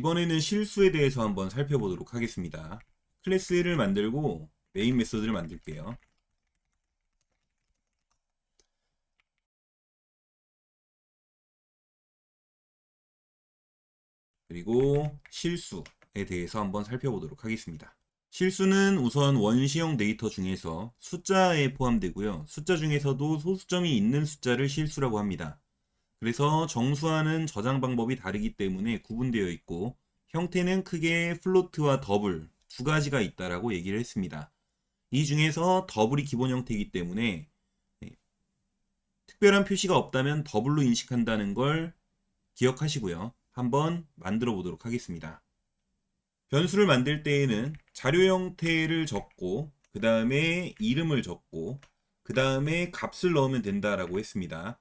이번에는 실수에 대해서 한번 살펴보도록 하겠습니다. 클래스를 만들고 메인 메소드를 만들게요. 그리고 실수에 대해서 한번 살펴보도록 하겠습니다. 실수는 우선 원시형 데이터 중에서 숫자에 포함되고요. 숫자 중에서도 소수점이 있는 숫자를 실수라고 합니다. 그래서 정수와는 저장 방법이 다르기 때문에 구분되어 있고 형태는 크게 플로트와 더블 두 가지가 있다라고 얘기를 했습니다. 이 중에서 더블이 기본 형태이기 때문에 특별한 표시가 없다면 더블로 인식한다는 걸 기억하시고요. 한번 만들어 보도록 하겠습니다. 변수를 만들 때에는 자료 형태를 적고 그 다음에 이름을 적고 그 다음에 값을 넣으면 된다라고 했습니다.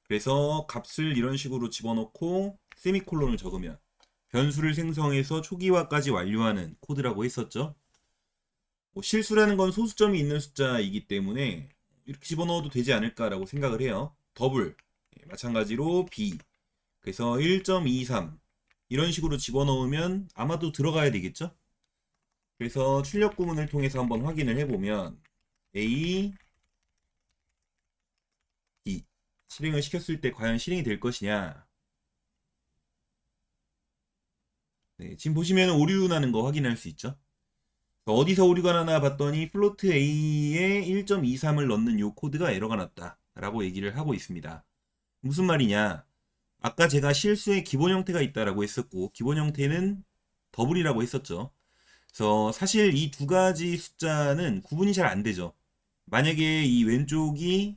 그래서 값을 이런 식으로 집어넣고 세미콜론을 적으면 변수를 생성해서 초기화까지 완료하는 코드라고 했었죠. 실수라는 건 소수점이 있는 숫자이기 때문에 이렇게 집어넣어도 되지 않을까라고 생각을 해요. 더블 마찬가지로 b 그래서 1.23 이런 식으로 집어넣으면 아마도 들어가야 되겠죠. 그래서 출력 구문을 통해서 한번 확인을 해보면 a b 실행을 시켰을 때 과연 실행이 될 것이냐. 네, 지금 보시면 오류 나는 거 확인할 수 있죠. 어디서 오류가 나나 봤더니 플로트 a에 1.23을 넣는 요 코드가 에러가 났다 라고 얘기를 하고 있습니다. 무슨 말이냐, 아까 제가 실수의 기본 형태가 있다라고 했었고 기본 형태는 더블이라고 했었죠. 그래서 사실 이 두 가지 숫자는 구분이 잘 안 되죠. 만약에 이 왼쪽이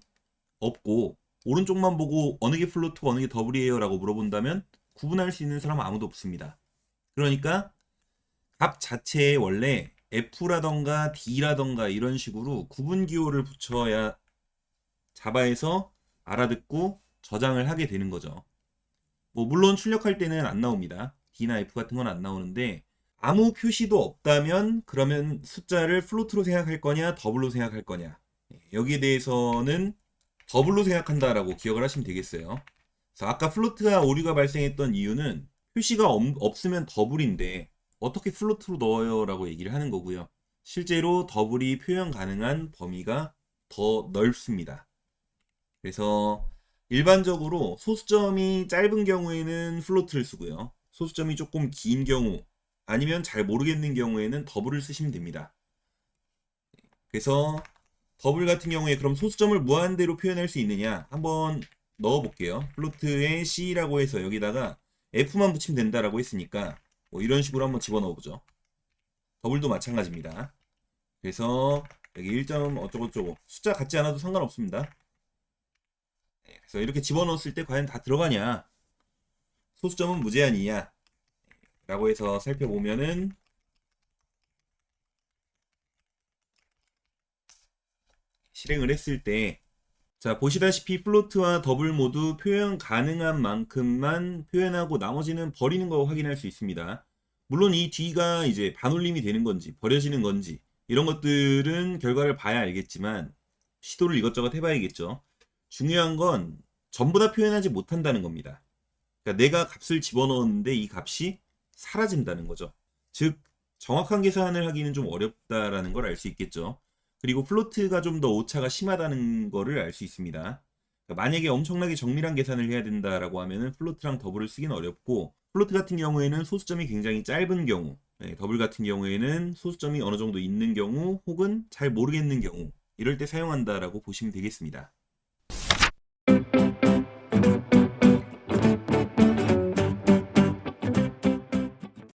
없고 오른쪽만 보고 어느 게 플로트고 어느 게 더블이에요 라고 물어본다면 구분할 수 있는 사람은 아무도 없습니다. 그러니까 값 자체에 원래 F라던가 D라던가 이런 식으로 구분 기호를 붙여야 자바에서 알아듣고 저장을 하게 되는 거죠. 물론 출력할 때는 안 나옵니다. D나 F 같은 건 안 나오는데 아무 표시도 없다면 그러면 숫자를 플로트로 생각할 거냐 더블로 생각할 거냐, 여기에 대해서는 더블로 생각한다라고 기억을 하시면 되겠어요. 그래서 아까 플로트가 오류가 발생했던 이유는 표시가 없으면 더블인데 어떻게 플로트로 넣어요 라고 얘기를 하는 거고요. 실제로 더블이 표현 가능한 범위가 더 넓습니다. 그래서 일반적으로 소수점이 짧은 경우에는 플로트를 쓰고요. 소수점이 조금 긴 경우 아니면 잘 모르겠는 경우에는 더블을 쓰시면 됩니다. 그래서 더블 같은 경우에 그럼 소수점을 무한대로 표현할 수 있느냐 한번 넣어볼게요. 플로트에 C라고 해서 여기다가 F만 붙이면 된다라고 했으니까 이런 식으로 한번 집어넣어보죠. 더블도 마찬가지입니다. 그래서 여기 1점 어쩌고저쩌고 숫자 같지 않아도 상관없습니다. 그래서 이렇게 집어넣었을 때 과연 다 들어가냐, 소수점은 무제한이냐 라고 해서 살펴보면은 실행을 했을 때 자, 보시다시피 플로트와 더블 모두 표현 가능한 만큼만 표현하고 나머지는 버리는 거 확인할 수 있습니다. 물론 이 뒤가 이제 반올림이 되는 건지 버려지는 건지 이런 것들은 결과를 봐야 알겠지만 시도를 이것저것 해봐야겠죠. 중요한 건 전부 다 표현하지 못한다는 겁니다. 그러니까 내가 값을 집어넣었는데 이 값이 사라진다는 거죠. 즉 정확한 계산을 하기는 좀 어렵다라는 걸 알 수 있겠죠. 그리고 플로트가 좀 더 오차가 심하다는 거를 알 수 있습니다. 그러니까 만약에 엄청나게 정밀한 계산을 해야 된다라고 하면은 플로트랑 더블을 쓰기는 어렵고, 플로트 같은 경우에는 소수점이 굉장히 짧은 경우, 더블 같은 경우에는 소수점이 어느 정도 있는 경우 혹은 잘 모르겠는 경우 이럴 때 사용한다라고 보시면 되겠습니다.